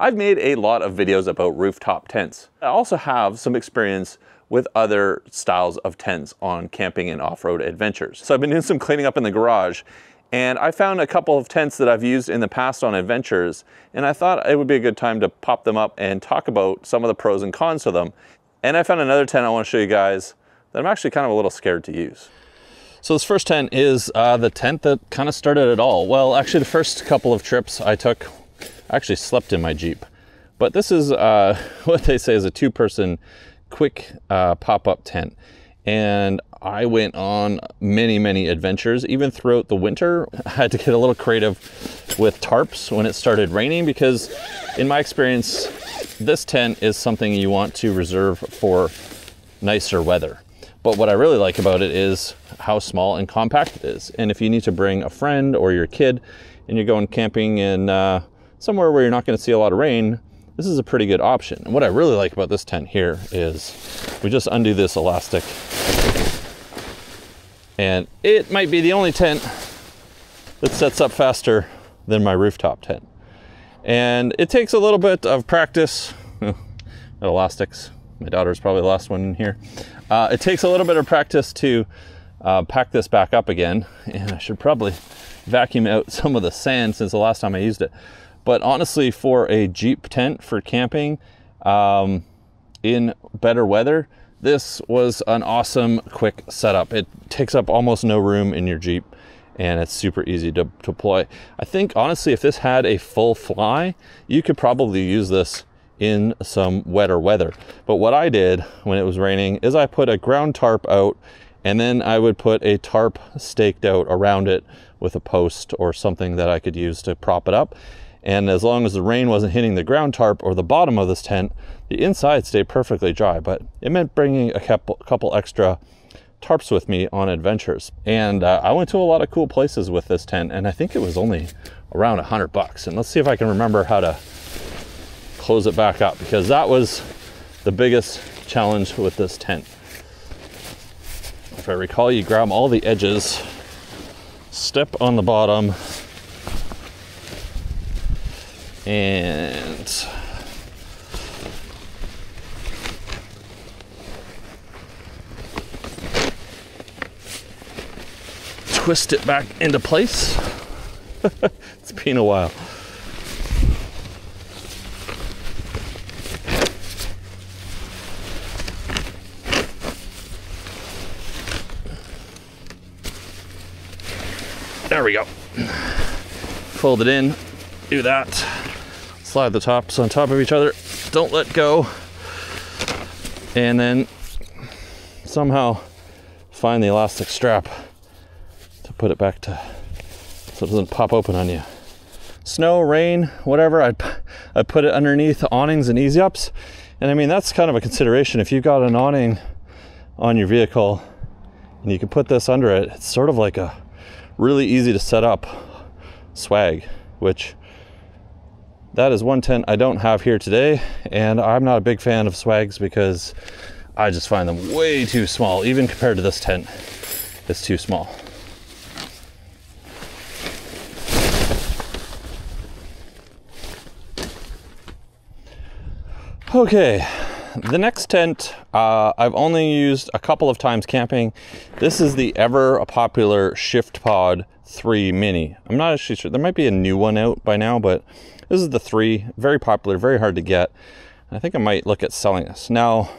I've made a lot of videos about rooftop tents. I also have some experience with other styles of tents on camping and off-road adventures. So I've been doing some cleaning up in the garage, and I found a couple of tents that I've used in the past on adventures, and I thought it would be a good time to pop them up and talk about some of the pros and cons to them. And I found another tent I want to show you guys that I'm actually kind of a little scared to use. So this first tent is the tent that kind of started it all. Well, actually the first couple of trips I took, I actually slept in my Jeep. But this is what they say is a two-person quick pop-up tent. And I went on many adventures, even throughout the winter. I had to get a little creative with tarps when it started raining, because in my experience, this tent is something you want to reserve for nicer weather. But what I really like about it is how small and compact it is. And if you need to bring a friend or your kid and you're going camping in somewhere where you're not going to see a lot of rain, this is a pretty good option. And what I really like about this tent here is we just undo this elastic, and it might be the only tent that sets up faster than my rooftop tent. And it takes a little bit of practice. Elastics. My daughter's probably the last one in here. It takes a little bit of practice to pack this back up again, and I should probably vacuum out some of the sand since the last time I used it. But honestly, for a Jeep tent for camping in better weather, this was an awesome quick setup. It takes up almost no room in your Jeep, and it's super easy to deploy. I think honestly, if this had a full fly, you could probably use this in some wetter weather. But what I did when it was raining is I put a ground tarp out, and then I would put a tarp staked out around it with a post or something that I could use to prop it up. And as long as the rain wasn't hitting the ground tarp or the bottom of this tent, the inside stayed perfectly dry. But it meant bringing a couple extra tarps with me on adventures. And I went to a lot of cool places with this tent, and I think it was only around $100. And let's see if I can remember how to close it back up, because that was the biggest challenge with this tent. If I recall, you grab all the edges, step on the bottom, and twist it back into place. It's been a while. There we go. Fold it in, do that. Slide the tops on top of each other. Don't let go. And then somehow find the elastic strap to put it back to, so it doesn't pop open on you. Snow, rain, whatever, I put it underneath awnings and easy ups. And I mean, that's kind of a consideration. If you've got an awning on your vehicle and you can put this under it, it's sort of like a really easy to set up swag, which that is one tent I don't have here today. And I'm not a big fan of swags because I just find them way too small. Even compared to this tent, it's too small. Okay, the next tent I've only used a couple of times camping. This is the ever popular ShiftPod 3 Mini. I'm not actually sure, there might be a new one out by now, but this is the 3, very popular, very hard to get. I think I might look at selling this. Now,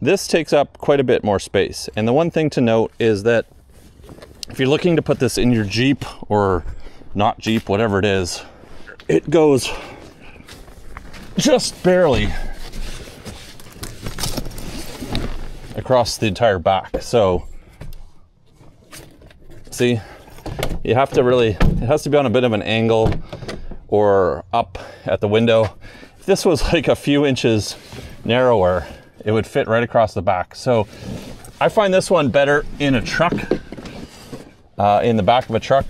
this takes up quite a bit more space. And the one thing to note is that if you're looking to put this in your Jeep or not Jeep, whatever it is, it goes just barely across the entire back. So see, you have to really, it has to be on a bit of an angle or up at the window. If this was like a few inches narrower, it would fit right across the back. So I find this one better in a truck, in the back of a truck,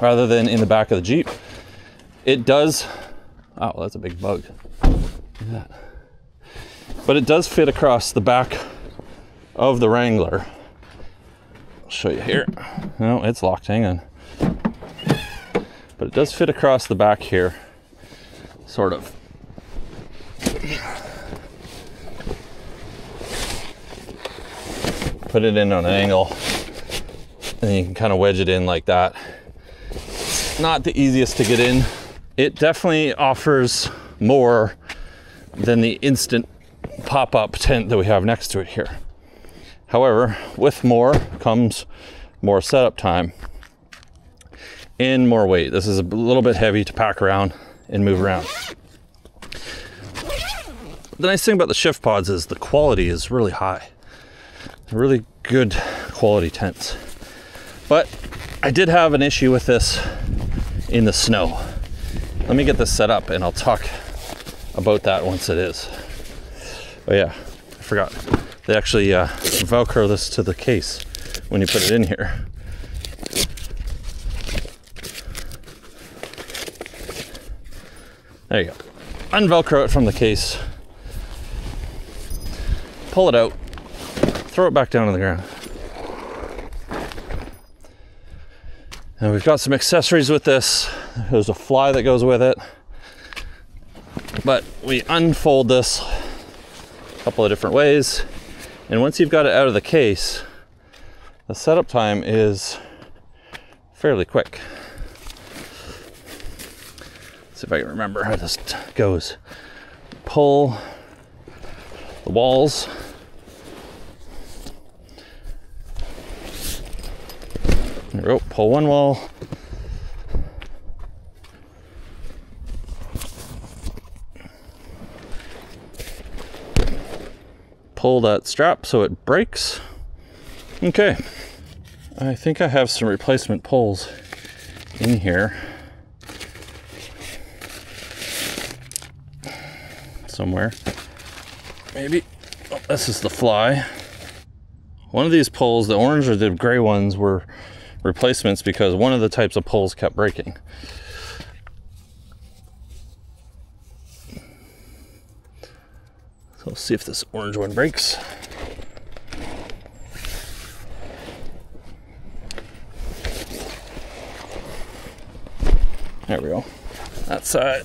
rather than in the back of the Jeep. It does, oh, that's a big bug. Look at that. But it does fit across the back of the Wrangler. I'll show you here. No, it's locked, hang on. But it does fit across the back here. sort of put it in on an angle, and then you can kind of wedge it in like that. It's not the easiest to get in. It definitely offers more than the instant pop-up tent that we have next to it here. However, with more comes more setup time and more weight. This is a little bit heavy to pack around and move around. The nice thing about the shift pods is the quality is really high. They're really good quality tents. But I did have an issue with this in the snow. Let me get this set up and I'll talk about that once it is. Oh yeah, I forgot. They actually Velcro this to the case when you put it in here. There you go. Unvelcro it from the case. Pull it out. Throw it back down on the ground. And we've got some accessories with this. There's a fly that goes with it. But we unfold this a couple of different ways. And once you've got it out of the case, the setup time is fairly quick. Let's see if I can remember how this goes. Pull the walls. There we go. Pull one wall. Pull that strap so it breaks. Okay. I think I have some replacement poles in here somewhere. Maybe. Oh, this is the fly. One of these poles, the orange or the gray ones, were replacements because one of the types of poles kept breaking. So we'll see if this orange one breaks. There we go. That side.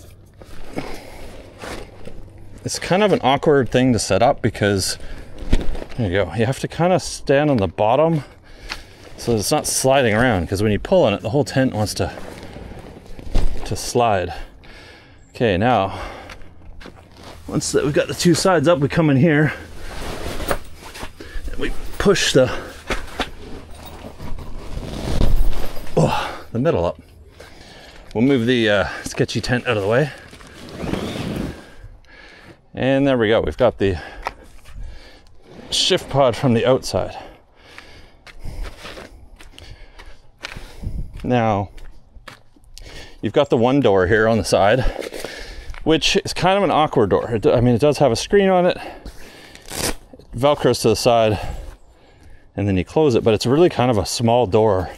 It's kind of an awkward thing to set up because, there you go, you have to kind of stand on the bottom so it's not sliding around, because when you pull on it, the whole tent wants to slide. Okay, now, once we've got the two sides up, we come in here and we push the middle up. We'll move the sketchy tent out of the way. And there we go. We've got the shift pod from the outside. Now, you've got the one door here on the side, which is kind of an awkward door. It does have a screen on it. It Velcros to the side, and then you close it, but it's really kind of a small door.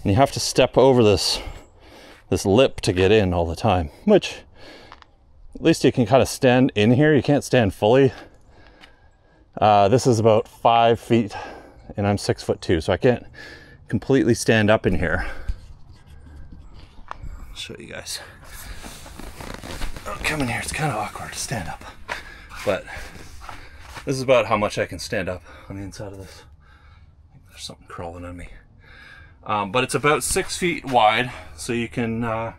And you have to step over this lip to get in all the time, which at least you can kind of stand in here. You can't stand fully. This is about 5 feet and I'm 6'2", so I can't completely stand up in here. I'll show you guys. Oh, come in here, it's kind of awkward to stand up, but this is about how much I can stand up on the inside of this. I think there's something crawling on me. But it's about 6 feet wide, so you can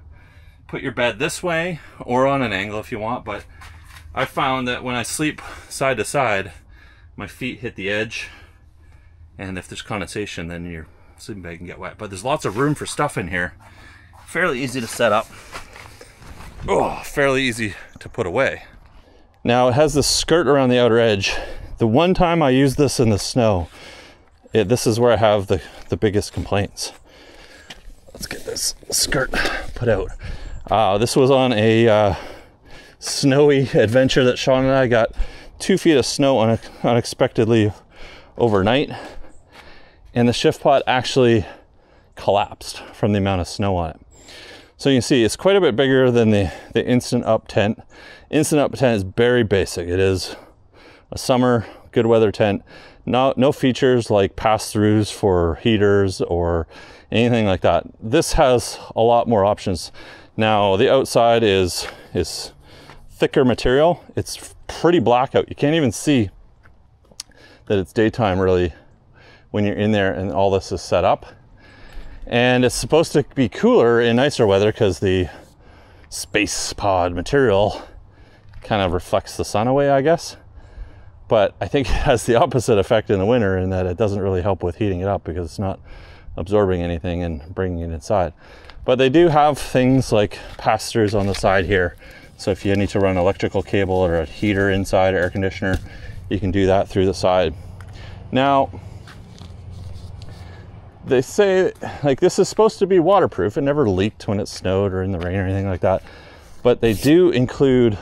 put your bed this way or on an angle if you want, but I found that when I sleep side to side, my feet hit the edge, and if there's condensation, then your sleeping bag can get wet. But there's lots of room for stuff in here. Fairly easy to set up. Oh, fairly easy to put away. Now it has this skirt around the outer edge. The one time I used this in the snow, this is where I have the biggest complaints. Let's get this skirt put out. This was on a snowy adventure that Sean and I got. 2 feet of snow unexpectedly overnight, and the shift pod actually collapsed from the amount of snow on it. So you can see it's quite a bit bigger than the Instant Up tent. Instant Up tent is very basic. It is a summer good weather tent. No features like pass-throughs for heaters or anything like that. This has a lot more options. Now the outside is thicker material. It's pretty black out. You can't even see that it's daytime really when you're in there and all this is set up. And it's supposed to be cooler in nicer weather because the space pod material kind of reflects the sun away, I guess. But I think it has the opposite effect in the winter in that it doesn't really help with heating it up because it's not absorbing anything and bringing it inside. But they do have things like pass-throughs on the side here. So if you need to run electrical cable or a heater inside, air conditioner, you can do that through the side. Now, they say like this is supposed to be waterproof. It never leaked when it snowed or in the rain or anything like that. But they do include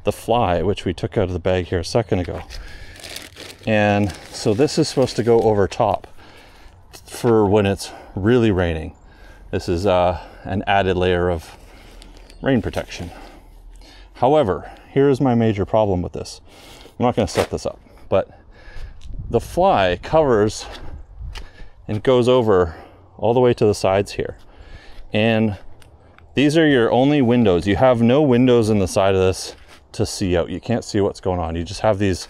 the fly, which we took out of the bag here a second ago. And so this is supposed to go over top for when it's really raining. This is an added layer of rain protection. However, here's my major problem with this. I'm not going to set this up, but the fly covers and goes over all the way to the sides here. And these are your only windows. You have no windows in the side of this to see out. You can't see what's going on. You just have these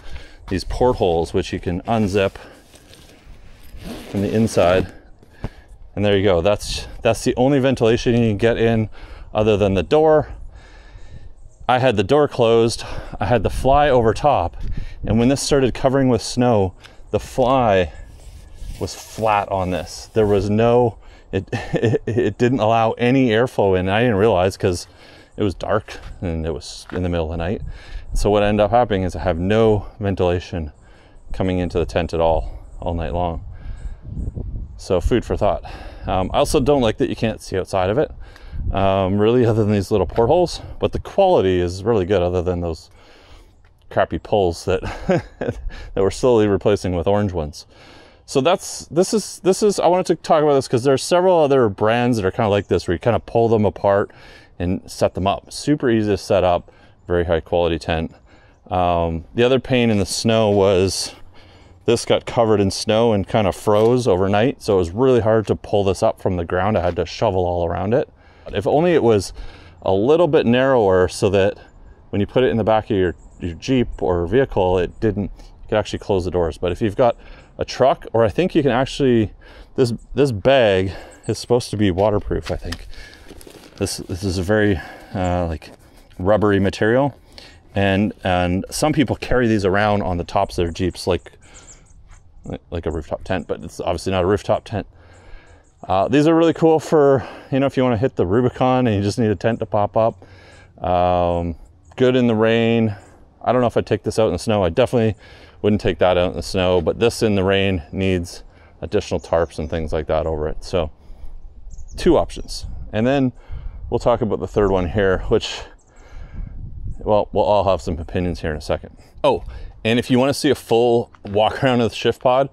portholes, which you can unzip from the inside. And there you go. That's the only ventilation you can get in other than the door. I had the door closed. I had the fly over top. And when this started covering with snow, the fly was flat on this. There was no, it didn't allow any airflow in. I didn't realize because it was dark and it was in the middle of the night. So what ended up happening is I have no ventilation coming into the tent at all night long. So food for thought. I also don't like that you can't see outside of it, really, other than these little portholes, but the quality is really good other than those crappy poles that that we're slowly replacing with orange ones. So this is I wanted to talk about this because there are several other brands that are kind of like this where you kind of pull them apart and set them up. Super easy to set up, very high quality tent. The other pain in the snow was this got covered in snow and kind of froze overnight. So it was really hard to pull this up from the ground. I had to shovel all around it. If only it was a little bit narrower so that when you put it in the back of your Jeep or vehicle, you could actually close the doors. But if you've got a truck, or I think you can actually, this bag is supposed to be waterproof, I think. This is a very like rubbery material, and some people carry these around on the tops of their Jeeps like a rooftop tent, but it's obviously not a rooftop tent. These are really cool for, if you want to hit the Rubicon and you just need a tent to pop up. Good in the rain. I don't know if I'd take this out in the snow. I definitely wouldn't take that out in the snow, but this in the rain needs additional tarps and things like that over it. So 2 options. And then we'll talk about the third one here, which, well, we'll all have some opinions here in a second. Oh, and if you want to see a full walk around of the shift pod,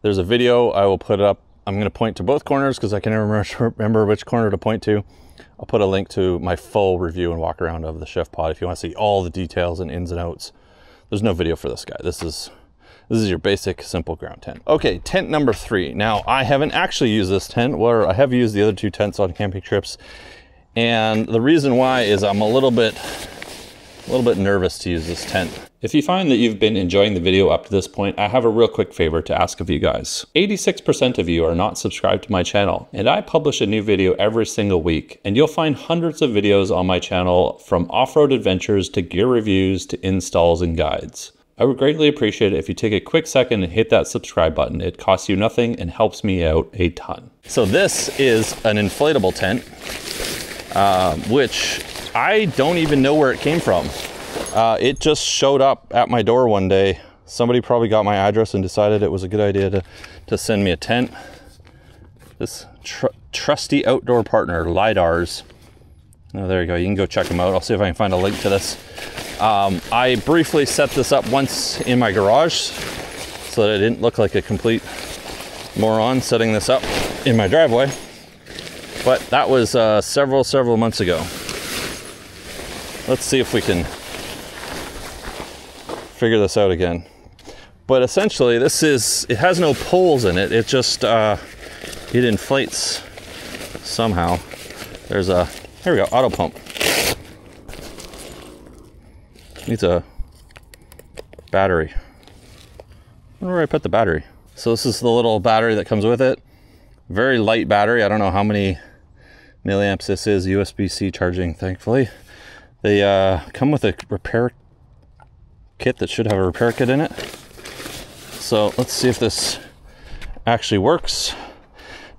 there's a video. I will put it up. I'm going to point to both corners because I can never remember which corner to point to. I'll put a link to my full review and walk around of the shift pod if you want to see all the details and ins and outs. There's no video for this guy. This is your basic simple ground tent. Okay, tent number 3. Now, I haven't actually used this tent, where I have used the other 2 tents on camping trips. And the reason why is I'm a little bit nervous to use this tent. If you find that you've been enjoying the video up to this point, I have a real quick favor to ask of you guys. 86% of you are not subscribed to my channel, and I publish a new video every single week, and you'll find hundreds of videos on my channel, from off-road adventures to gear reviews to installs and guides. I would greatly appreciate it if you take a quick second and hit that subscribe button. It costs you nothing and helps me out a ton. So this is an inflatable tent, which I don't even know where it came from. It just showed up at my door one day. Somebody probably got my address and decided it was a good idea to send me a tent. This trusty outdoor partner, LiDARs. Oh, there you go. You can go check them out. I'll see if I can find a link to this. I briefly set this up once in my garage so that I didn't look like a complete moron setting this up in my driveway. But that was several months ago. Let's see if we can figure this out again. But essentially, it has no poles in it. It just it inflates somehow. There's a Here we go, auto pump. Needs a battery. I wonder where I put the battery. So this is the little battery that comes with it. Very light battery. I don't know how many milliamps this is. USB-C charging, thankfully. They come with a repair kit that should have a repair kit in it. So let's see if this actually works.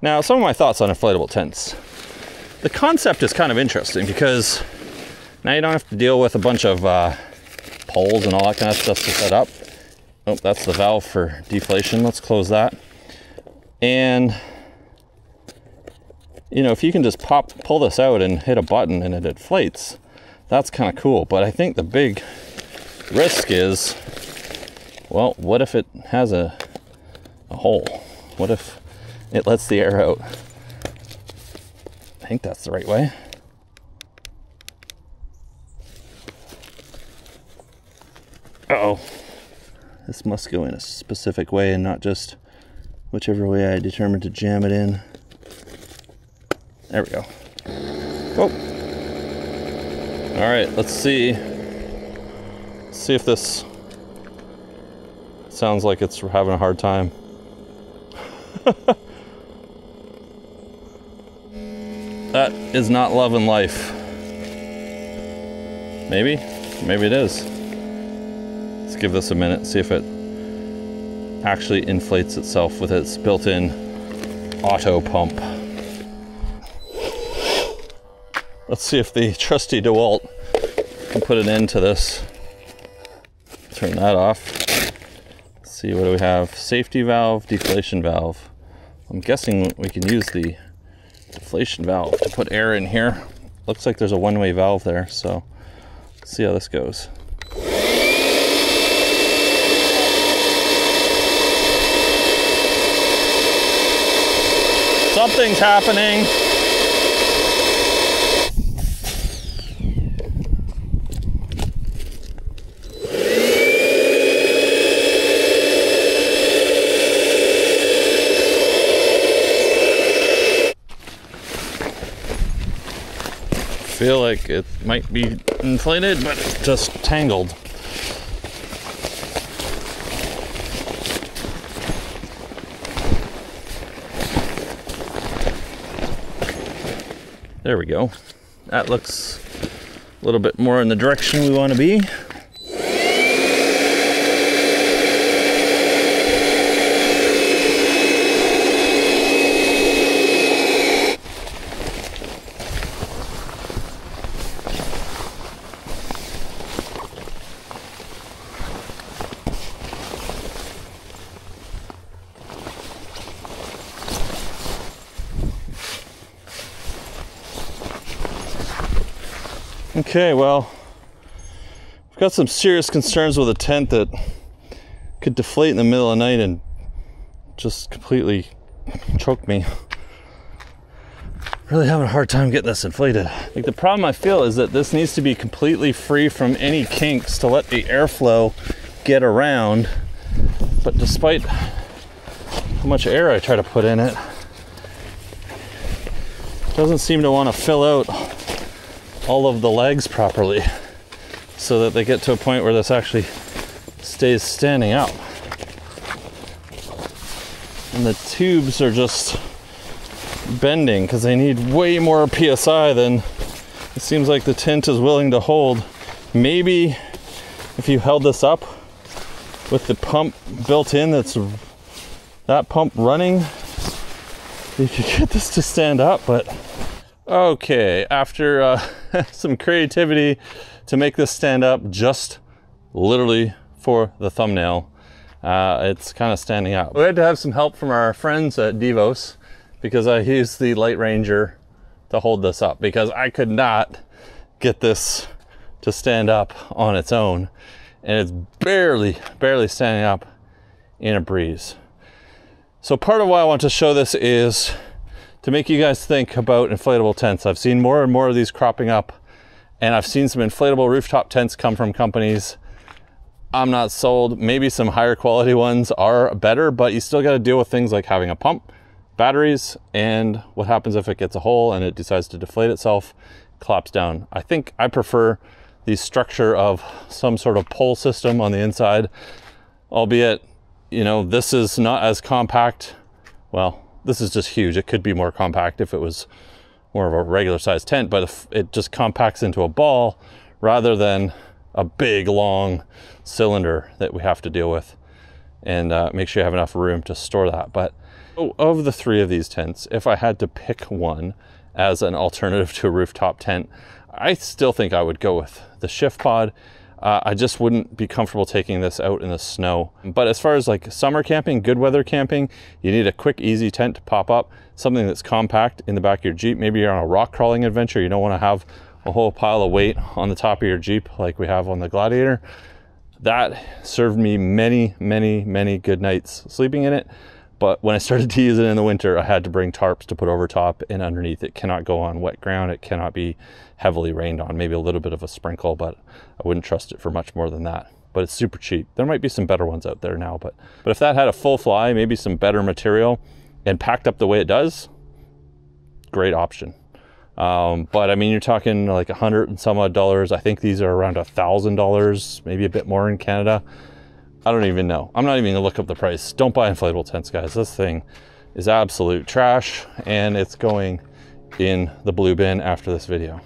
Now, some of my thoughts on inflatable tents. The concept is kind of interesting because now you don't have to deal with a bunch of poles and all that kind of stuff to set up. Oh, that's the valve for deflation. Let's close that. And you know, if you can just pull this out and hit a button and it inflates, that's kind of cool. But I think the big risk is, well, what if it has a hole? What if it lets the air out? I think that's the right way. Uh-oh. This must go in a specific way and not just whichever way I determined to jam it in. There we go. Oh. All right, let's see. See if this sounds like it's having a hard time. That is not love and life. Maybe it is. Let's give this a minute, see if it actually inflates itself with its built-in auto pump. Let's see if the trusty DeWalt can put an end to this. Turn that off. Let's see, what do we have? Safety valve, deflation valve. I'm guessing we can use the deflation valve to put air in here. Looks like there's a one-way valve there, so let's see how this goes. Something's happening. Feel like it might be inflated, but it's just tangled. There we go. That looks a little bit more in the direction we want to be. Okay, well, I've got some serious concerns with a tent that could deflate in the middle of the night and just completely choke me. Really having a hard time getting this inflated. Like, the problem I feel is that this needs to be completely free from any kinks to let the airflow get around. But despite how much air I try to put in it, it doesn't seem to want to fill out all of the legs properly so that they get to a point where this actually stays standing up. And the tubes are just bending because they need way more PSI than it seems like the tent is willing to hold. Maybe if you held this up with the pump built in, that pump running, you could get this to stand up. But okay, after some creativity to make this stand up just literally for the thumbnail, it's kind of standing up. We had to have some help from our friends at Devos because I used the Light Ranger to hold this up because I could not get this to stand up on its own, and it's barely standing up in a breeze. So part of why I want to show this is to make you guys think about inflatable tents. I've seen more and more of these cropping up, and I've seen some inflatable rooftop tents come from companies. I'm not sold. Maybe some higher quality ones are better, but you still got to deal with things like having a pump, batteries, and what happens if it gets a hole and it decides to deflate itself. collapse down. I think I prefer the structure of some sort of pole system on the inside, albeit, you know, this is not as compact. Well, this is just huge. It could be more compact if it was more of a regular sized tent, but if it just compacts into a ball rather than a big long cylinder that we have to deal with, and make sure you have enough room to store that. But of the three of these tents, if I had to pick one as an alternative to a rooftop tent, I still think I would go with the Shift Pod. I just wouldn't be comfortable taking this out in the snow. But as far as like summer camping, good weather camping, you need a quick, easy tent to pop up, something that's compact in the back of your Jeep. Maybe you're on a rock crawling adventure. You don't want to have a whole pile of weight on the top of your Jeep like we have on the Gladiator. That served me many, many, many good nights sleeping in it. But when I started to use it in the winter, I had to bring tarps to put over top and underneath. It cannot go on wet ground. It cannot be heavily rained on. Maybe a little bit of a sprinkle, but I wouldn't trust it for much more than that. But it's super cheap. There might be some better ones out there now, but if that had a full fly, maybe some better material and packed up the way it does, great option. But I mean, you're talking like $100 and some odd dollars. I think these are around $1,000, maybe a bit more in Canada. I don't even know. I'm not even gonna look up the price. Don't buy inflatable tents, guys. This thing is absolute trash, and it's going in the blue bin after this video.